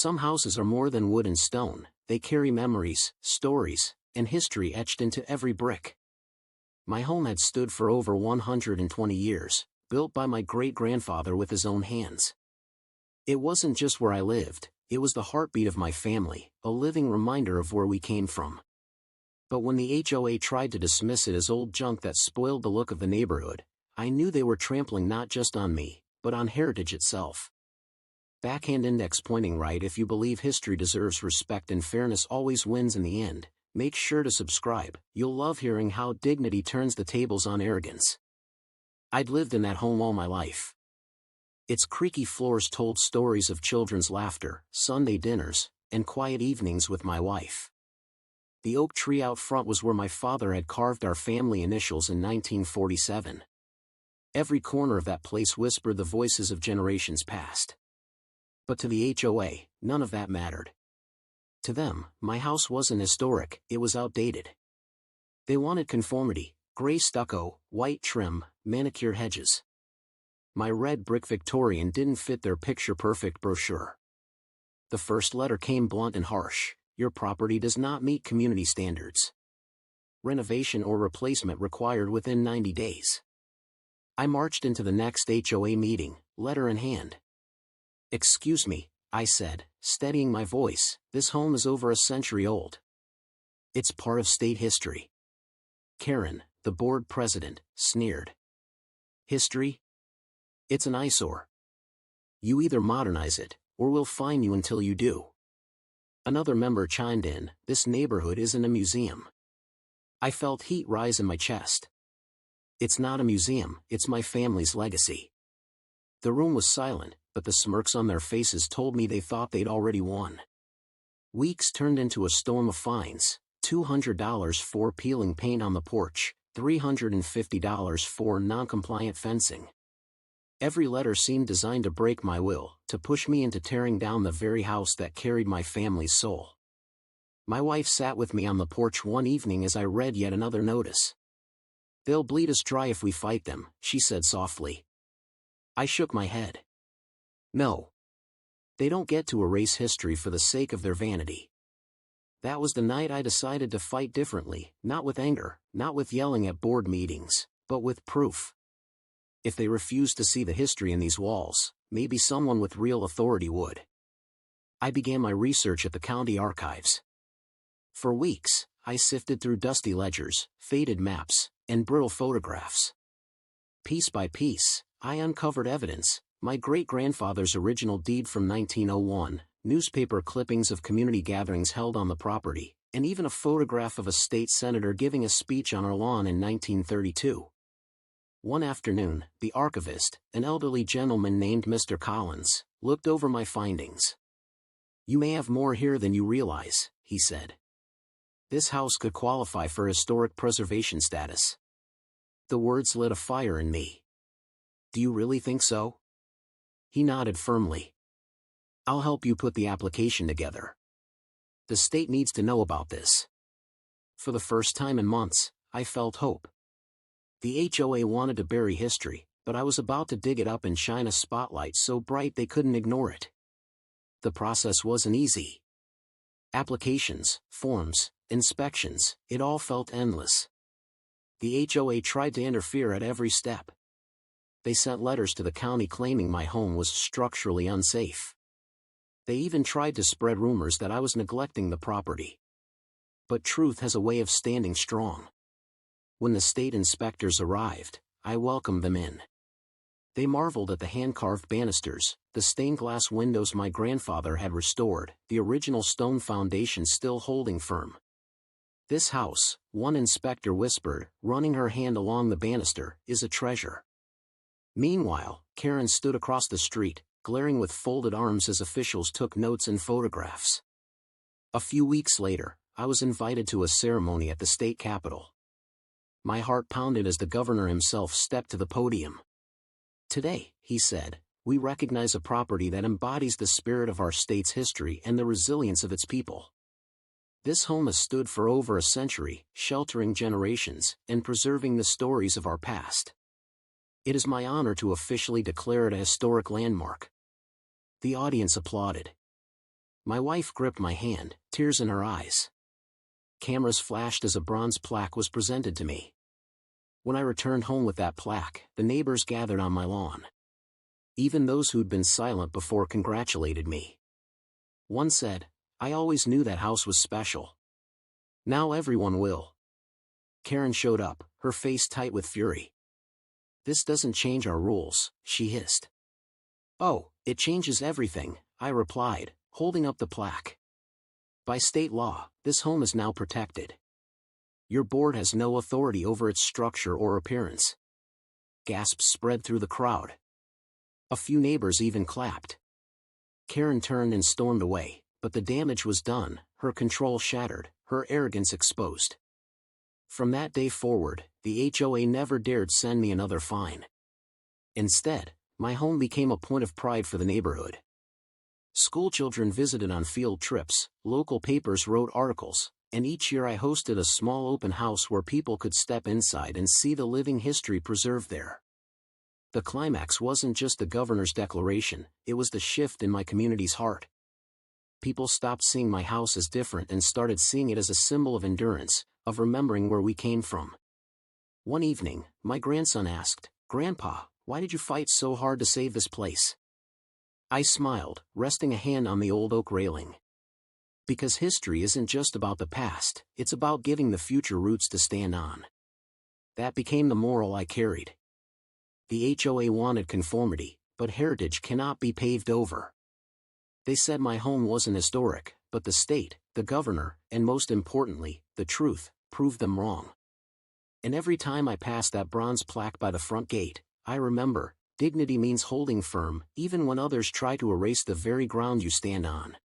Some houses are more than wood and stone, they carry memories, stories, and history etched into every brick. My home had stood for over 120 years, built by my great-grandfather with his own hands. It wasn't just where I lived, it was the heartbeat of my family, a living reminder of where we came from. But when the HOA tried to dismiss it as old junk that spoiled the look of the neighborhood, I knew they were trampling not just on me, but on heritage itself. Backhand index pointing right. If you believe history deserves respect and fairness always wins in the end, make sure to subscribe. You'll love hearing how dignity turns the tables on arrogance. I'd lived in that home all my life. Its creaky floors told stories of children's laughter, Sunday dinners, and quiet evenings with my wife. The oak tree out front was where my father had carved our family initials in 1947. Every corner of that place whispered the voices of generations past. But to the HOA, none of that mattered. To them, my house wasn't historic, it was outdated. They wanted conformity, gray stucco, white trim, manicured hedges. My red brick Victorian didn't fit their picture-perfect brochure. The first letter came blunt and harsh: your property does not meet community standards. Renovation or replacement required within 90 days. I marched into the next HOA meeting, letter in hand. "Excuse me," I said, steadying my voice, "this home is over a century old. It's part of state history." Karen, the board president, sneered. "History? It's an eyesore. You either modernize it, or we'll fine you until you do." Another member chimed in, "This neighborhood isn't a museum." I felt heat rise in my chest. "It's not a museum, it's my family's legacy." The room was silent, but the smirks on their faces told me they thought they'd already won. Weeks turned into a storm of fines: $200 for peeling paint on the porch, $350 for non-compliant fencing. Every letter seemed designed to break my will, to push me into tearing down the very house that carried my family's soul. My wife sat with me on the porch one evening as I read yet another notice. "They'll bleed us dry if we fight them," she said softly. I shook my head. "No. They don't get to erase history for the sake of their vanity." That was the night I decided to fight differently, not with anger, not with yelling at board meetings, but with proof. If they refused to see the history in these walls, maybe someone with real authority would. I began my research at the county archives. For weeks, I sifted through dusty ledgers, faded maps, and brittle photographs. Piece by piece, I uncovered evidence: my great-grandfather's original deed from 1901, newspaper clippings of community gatherings held on the property, and even a photograph of a state senator giving a speech on our lawn in 1932. One afternoon, the archivist, an elderly gentleman named Mr. Collins, looked over my findings. "You may have more here than you realize," he said. "This house could qualify for historic preservation status." The words lit a fire in me. "Do you really think so?" He nodded firmly. "I'll help you put the application together. The state needs to know about this." For the first time in months, I felt hope. The HOA wanted to bury history, but I was about to dig it up and shine a spotlight so bright they couldn't ignore it. The process wasn't easy. Applications, forms, inspections, it all felt endless. The HOA tried to interfere at every step. They sent letters to the county claiming my home was structurally unsafe. They even tried to spread rumors that I was neglecting the property. But truth has a way of standing strong. When the state inspectors arrived, I welcomed them in. They marveled at the hand-carved banisters, the stained glass windows my grandfather had restored, the original stone foundation still holding firm. "This house," one inspector whispered, running her hand along the banister, "is a treasure." Meanwhile, Karen stood across the street, glaring with folded arms as officials took notes and photographs. A few weeks later, I was invited to a ceremony at the state capitol. My heart pounded as the governor himself stepped to the podium. "Today," he said, "we recognize a property that embodies the spirit of our state's history and the resilience of its people. This home has stood for over a century, sheltering generations and preserving the stories of our past. It is my honor to officially declare it a historic landmark." The audience applauded. My wife gripped my hand, tears in her eyes. Cameras flashed as a bronze plaque was presented to me. When I returned home with that plaque, the neighbors gathered on my lawn. Even those who'd been silent before congratulated me. One said, "I always knew that house was special. Now everyone will." Karen showed up, her face tight with fury. "This doesn't change our rules," she hissed. "Oh, it changes everything," I replied, holding up the plaque. "By state law, this home is now protected. Your board has no authority over its structure or appearance." Gasps spread through the crowd. A few neighbors even clapped. Karen turned and stormed away, but the damage was done, her control shattered, her arrogance exposed. From that day forward, the HOA never dared send me another fine. Instead, my home became a point of pride for the neighborhood. Schoolchildren visited on field trips, local papers wrote articles, and each year I hosted a small open house where people could step inside and see the living history preserved there. The climax wasn't just the governor's declaration, it was the shift in my community's heart. People stopped seeing my house as different and started seeing it as a symbol of endurance, of remembering where we came from. One evening, my grandson asked, "Grandpa, why did you fight so hard to save this place?" I smiled, resting a hand on the old oak railing. Because history isn't just about the past, it's about giving the future roots to stand on. That became the moral I carried. The HOA wanted conformity, but heritage cannot be paved over. They said my home wasn't historic, but the state, the governor, and most importantly, the truth, proved them wrong. And every time I pass that bronze plaque by the front gate, I remember, dignity means holding firm, even when others try to erase the very ground you stand on.